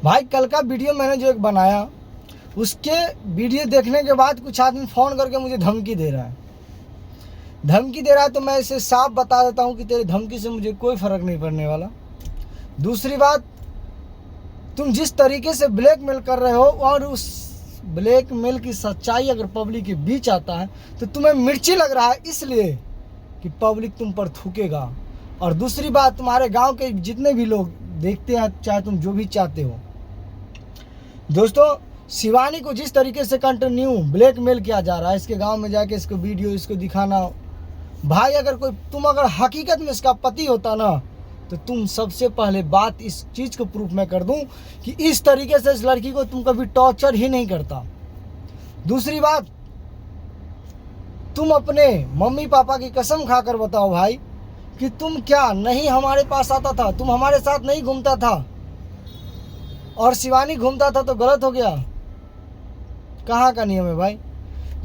भाई कल का वीडियो मैंने जो एक बनाया, उसके वीडियो देखने के बाद कुछ आदमी फ़ोन करके मुझे धमकी दे रहा है। तो मैं इसे साफ बता देता हूँ कि तेरी धमकी से मुझे कोई फ़र्क नहीं पड़ने वाला। दूसरी बात, तुम जिस तरीके से ब्लैकमेल कर रहे हो और उस ब्लैकमेल की सच्चाई अगर पब्लिक के बीच आता है तो तुम्हें मिर्ची लग रहा है, इसलिए कि पब्लिक तुम पर थूकेगा। और दूसरी बात, तुम्हारे गांव के जितने भी लोग देखते हैं, चाहे तुम जो भी चाहते हो, दोस्तों शिवानी को जिस तरीके से कंटिन्यू ब्लैकमेल किया जा रहा है, इसके गांव में जाके इसको वीडियो इसको दिखाना, भाई अगर तुम अगर हकीकत में इसका पति होता ना, तो तुम सबसे पहले बात इस चीज़ को प्रूफ मैं कर दूं कि इस तरीके से इस लड़की को तुम कभी टॉर्चर ही नहीं करता। दूसरी बात, तुम अपने मम्मी पापा की कसम खाकर बताओ भाई कि तुम क्या नहीं हमारे पास आता था, तुम हमारे साथ नहीं घूमता था और शिवानी घूमता था तो गलत हो गया? कहाँ का नियम है भाई?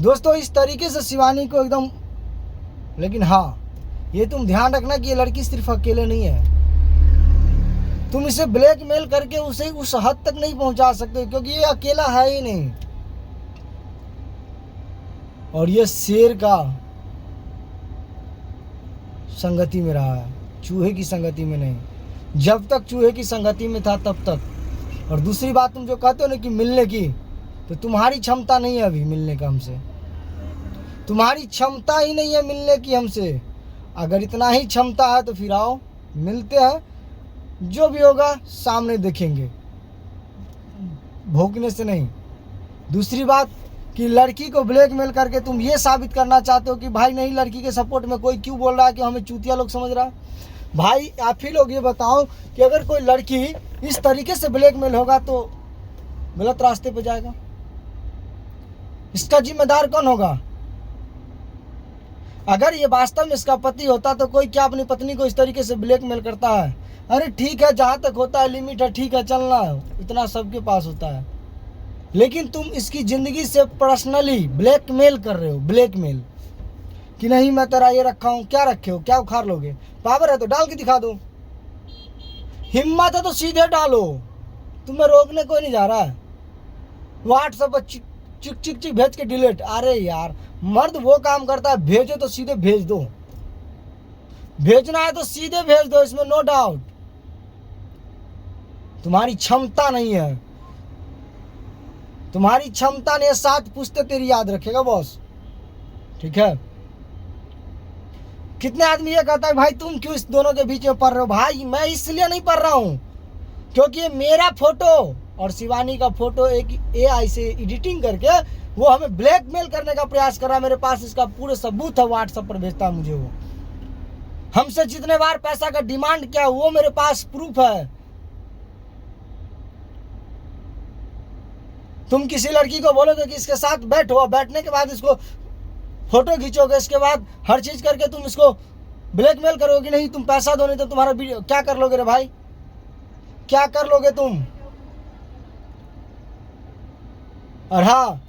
दोस्तों इस तरीके से शिवानी को एकदम, लेकिन हाँ ये तुम ध्यान रखना कि ये लड़की सिर्फ अकेले नहीं है। तुम इसे ब्लैकमेल करके उसे उस हद तक नहीं पहुंचा सकते, क्योंकि ये अकेला है ही नहीं। और ये शेर का संगति में रहा है, चूहे की संगति में नहीं। जब तक चूहे की संगति में था तब तक। और दूसरी बात, तुम जो कहते हो ना कि मिलने की, तो तुम्हारी क्षमता नहीं है अभी मिलने का हमसे, तुम्हारी क्षमता ही नहीं है मिलने की हमसे। अगर इतना ही क्षमता है तो फिर आओ, मिलते हैं, जो भी होगा सामने देखेंगे, भौंकने से नहीं। दूसरी बात कि लड़की को ब्लैकमेल करके तुम ये साबित करना चाहते हो कि भाई नहीं, लड़की के सपोर्ट में कोई क्यों बोल रहा है कि हमें चूतिया लोग समझ रहा है। भाई आप ही लोग ये बताओ कि अगर कोई लड़की इस तरीके से ब्लैकमेल होगा तो गलत रास्ते पे जाएगा, इसका जिम्मेदार कौन होगा? अगर ये वास्तव में इसका पति होता तो कोई क्या अपनी पत्नी को इस तरीके से ब्लैकमेल करता है? अरे ठीक है, जहाँ तक होता है लिमिट है, ठीक है, चलना इतना सबके पास होता है। लेकिन तुम इसकी ज़िंदगी से पर्सनली ब्लैकमेल कर रहे हो, ब्लैकमेल कि नहीं मैं तेरा ये रखा हूँ। क्या रखे हो? क्या उखाड़ लोगे? पावर है तो डाल के दिखा दो, हिम्मत है तो सीधे डालो, तुम्हें रोकने कोई नहीं जा रहा है। व्हाट्सएप पर चिक चिक चिक भेज के डिलीट। अरे यार, मर्द वो काम करता है, भेजो तो सीधे भेज दो, भेजना है तो सीधे भेज दो, इसमें नो डाउट। तुम्हारी क्षमता नहीं है, तुम्हारी क्षमता ने 7 पुश्ते तेरी याद रखेगा बॉस, ठीक है? कितने आदमी ये कहता है भाई तुम क्यों इस दोनों के बीच में पढ़ रहे हो? भाई मैं इसलिए नहीं पढ़ रहा हूं क्योंकि ये मेरा फोटो और शिवानी का फोटो एक AI से एडिटिंग करके वो हमें ब्लैकमेल करने का प्रयास कर रहा है। मेरे पास इसका पूरे सबूत है, व्हाट्सएप पर भेजता है मुझे वो। हमसे जितने बार पैसा का डिमांड किया वो मेरे पास प्रूफ है। तुम किसी लड़की को बोलोगे कि इसके साथ बैठो, बैठने के बाद इसको फोटो खींचोगे, इसके बाद हर चीज करके तुम इसको ब्लैकमेल करोगे, नहीं तुम पैसा दो नहीं तो तुम्हारा वीडियो, क्या कर लोगे रे भाई? क्या कर लोगे तुम? और हाँ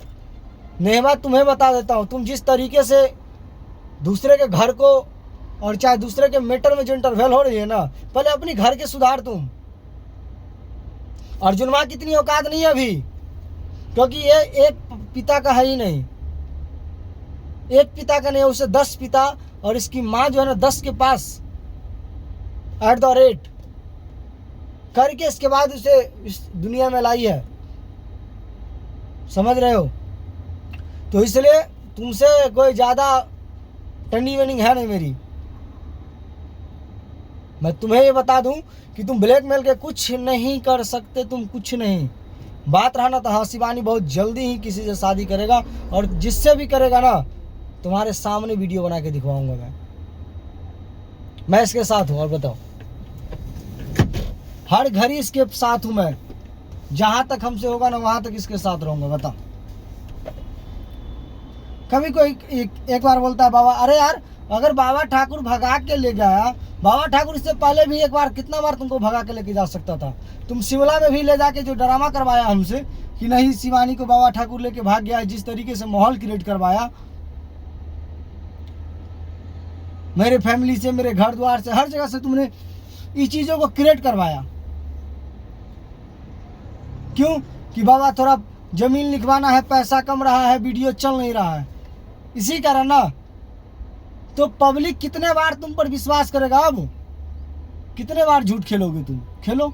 नेहमा, तुम्हें बता देता हूं, तुम जिस तरीके से दूसरे के घर को और चाहे दूसरे के मैटर में जो इंटरफेयर हो रही है ना, पहले अपनी घर के सुधार तुम। अर्जुन माँ कितनी औकात नहीं है अभी, क्योंकि ये एक पिता का है ही नहीं, एक पिता का नहीं है, उसे 10 पिता, और इसकी माँ जो है ना 10 के पास @ करके इसके बाद उसे इस दुनिया में लाई है, समझ रहे हो? तो इसलिए तुमसे कोई ज़्यादा टर्निंग वेनिंग है नहीं मेरी। मैं तुम्हें ये बता दूं कि तुम ब्लैकमेल के कुछ नहीं कर सकते, तुम कुछ नहीं। बात रहा ना तो हाँ, शिवानी बहुत जल्दी ही किसी से शादी करेगा, और जिससे भी करेगा ना तुम्हारे सामने वीडियो बना के दिखवाऊंगा मैं इसके साथ हूँ। और बताओ, हर घड़ी इसके साथ हूँ मैं, जहां तक हमसे होगा ना वहां तक इसके साथ रहूंगा। बताओ, कभी कोई एक बार बोलता है बाबा, अरे यार अगर बाबा ठाकुर भगा के ले गया, बाबा ठाकुर इससे पहले भी एक बार कितना बार तुमको भगा के लेके जा सकता था। तुम शिमला में भी ले जाके जो ड्रामा करवाया हमसे कि नहीं शिवानी को बाबा ठाकुर लेके भाग गया, जिस तरीके से माहौल क्रिएट करवाया मेरे फैमिली से, मेरे घर द्वार से, हर जगह से तुमने इस चीज़ों को क्रिएट करवाया। क्यों? कि बाबा थोड़ा जमीन लिखवाना है, पैसा कम रहा है, वीडियो चल नहीं रहा है, इसी कारण ना। तो पब्लिक कितने बार तुम पर विश्वास करेगा? अब कितने बार झूठ खेलोगे तुम? खेलो,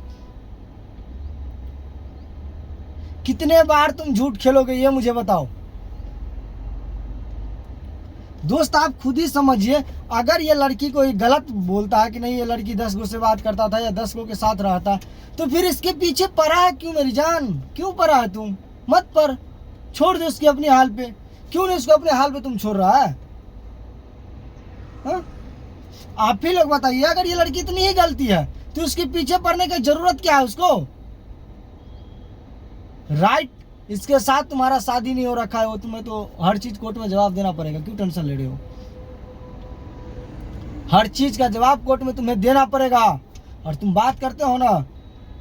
कितने बार तुम झूठ खेलोगे ये मुझे बताओ। दोस्त आप खुद ही समझिए, अगर ये लड़की को गलत बोलता है कि नहीं ये लड़की 10 गो से बात करता था या 10 गो के साथ रहता, तो फिर इसके पीछे पड़ा है क्यों मेरी जान? क्यों पड़ा है तुम? मत पर, छोड़ दो उसके अपने हाल पे। क्यों नहीं उसको अपने हाल पे तुम छोड़ रहा है? हा? आप ही लोग बताइए, अगर ये लड़की इतनी ही गलती है तो उसके पीछे पड़ने की जरूरत क्या है उसको? राइट, इसके साथ तुम्हारा शादी नहीं हो रखा है, वो तुम्हें तो हर चीज कोर्ट में जवाब देना पड़ेगा। क्यों टेंशन ले रहे हो? हर चीज का जवाब कोर्ट में तुम्हें देना पड़ेगा। और तुम बात करते हो ना,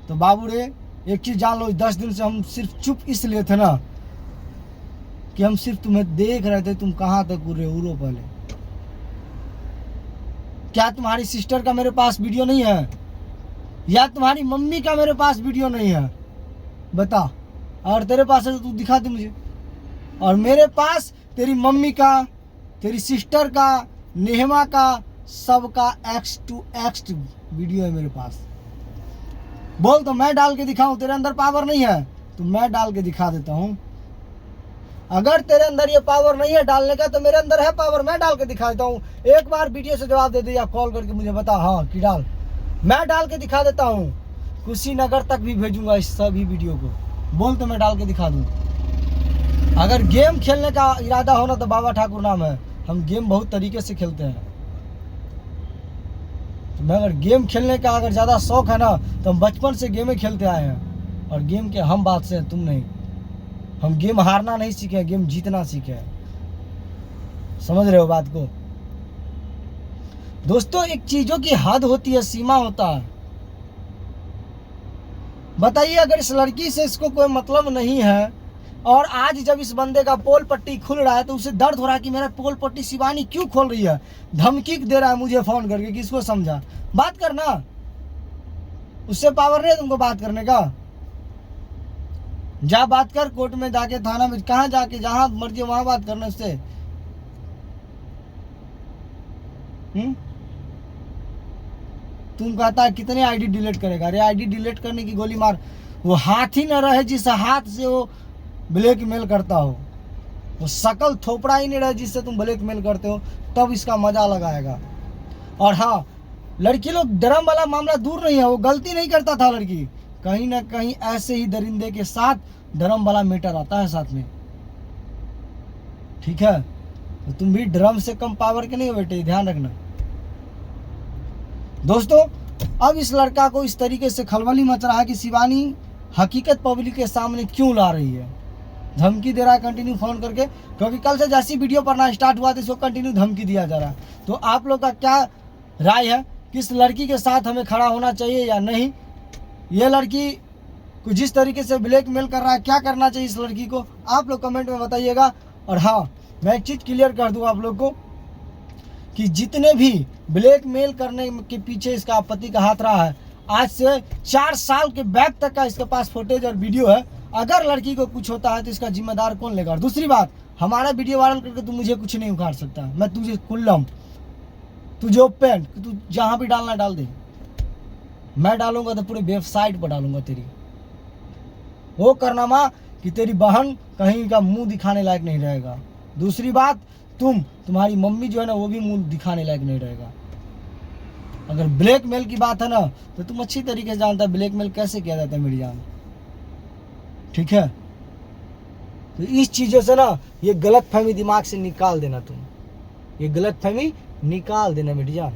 तो बाबू रे एक चीज जान लो, 10 दिन से हम सिर्फ चुप इसलिए थे ना कि हम सिर्फ तुम्हें देख रहे थे, तुम कहाँ तक उड़ रहे हो। पहले क्या तुम्हारी सिस्टर का मेरे पास वीडियो नहीं है, या तुम्हारी मम्मी का मेरे पास वीडियो नहीं है? बता। और तेरे पास है तो तू दिखा दे मुझे। और मेरे पास तेरी मम्मी का, तेरी सिस्टर का, नेहमा का, सबका X to X वीडियो है मेरे पास। बोल तो मैं डाल के दिखाऊं? तेरे अंदर पावर नहीं है तो मैं डाल के दिखा देता हूं। अगर तेरे अंदर ये पावर नहीं है डालने का, तो मेरे अंदर है पावर, मैं डाल के दिखा देता हूँ। एक बार वीडियो से जवाब दे दे या कॉल करके मुझे बता, हाँ कि डाल, मैं डाल के दिखा देता हूँ। कुशीनगर तक भी भेजूंगा इस सभी वीडियो को। बोल तो मैं डाल के दिखा दूँ। अगर गेम खेलने का इरादा हो ना, तो बाबा ठाकुर नाम है। हम गेम बहुत तरीके से खेलते हैं। तो अगर गेम खेलने का अगर ज़्यादा शौक है ना, तो हम बचपन से गेमें खेलते आए हैं। और गेम के हम बात से हैं, तुम नहीं। हम गेम हारना नहीं सीखे, गेम जीतना सीखे हैं। समझ रहे हो बात को? दोस्तों एक चीजों की हद होती है, सीमा होता है। बताइए, अगर इस लड़की से इसको कोई मतलब नहीं है, और आज जब इस बंदे का पोल पट्टी खुल रहा है तो उसे दर्द हो रहा है कि मेरा पोल पट्टी शिवानी क्यों खोल रही है, धमकी दे रहा है मुझे फोन करके कि इसको समझा। बात करना, उससे पावर नहीं है तुमको बात करने का। जा बात कर कोर्ट में जाके, थाना में, कहाँ जाके, जहां मर्जी वहां बात करना उससे। तुम कहता है कितने आईडी डिलीट करेगा? अरे आईडी डिलीट करने की गोली मार, वो हाथ ही न रहे जिस हाथ से वो ब्लैकमेल करता हो, वो शकल थोपड़ा ही नहीं रहे जिससे तुम ब्लैकमेल करते हो, तब इसका मजा लगाएगा। और हाँ, लड़की लोग ड्रम वाला मामला दूर नहीं है, वो गलती नहीं करता था लड़की, कहीं ना कहीं ऐसे ही दरिंदे के साथ ड्रम वाला मैटर आता है साथ में। ठीक है, तो तुम भी ड्रम से कम पावर के नहीं हो बेटे, ध्यान रखना। दोस्तों अब इस लड़का को इस तरीके से खलबली मच रहा है कि शिवानी हकीकत पब्लिक के सामने क्यों ला रही है, धमकी दे रहा है कंटिन्यू फोन करके। क्योंकि कल से जैसी वीडियो पढ़ना स्टार्ट हुआ तो इसको कंटिन्यू धमकी दिया जा रहा है। तो आप लोग का क्या राय है कि इस लड़की के साथ हमें खड़ा होना चाहिए या नहीं? ये लड़की को जिस तरीके से ब्लैकमेल कर रहा है, क्या करना चाहिए इस लड़की को, आप लोग कमेंट में बताइएगा। और हाँ, मैं एक चीज़ क्लियर कर दूँ आप लोग को कि जितने भी ब्लैकमेल करने के पीछे इसका पति का हाथ रहा है, आज से 4 साल के बैक तक का इसके पास फुटेज और वीडियो है। अगर लड़की को कुछ होता है तो इसका जिम्मेदार कौन लेगा? और दूसरी बात, हमारा वीडियो वायरल करके तू मुझे कुछ नहीं उखाड़ सकता। मैं तुझे खुल्लम, तुझे ओपन, तू जहाँ भी डालना डाल दे। मैं डालूंगा तो पूरे वेबसाइट पर डालूंगा तेरी। वो करनामा कि तेरी बहन कहीं का मुंह दिखाने लायक नहीं रहेगा। दूसरी बात, तुम्हारी मम्मी जो है ना, वो भी मुंह दिखाने लायक नहीं रहेगा। अगर ब्लैकमेल की बात है ना, तो तुम अच्छी तरीके से जानता है ब्लैकमेल कैसे किया जाता है मेरी जान। ठीक है, तो इस चीजों से ना ये गलत फहमी दिमाग से निकाल देना, तुम ये गलत फहमी निकाल देना मेरी जान।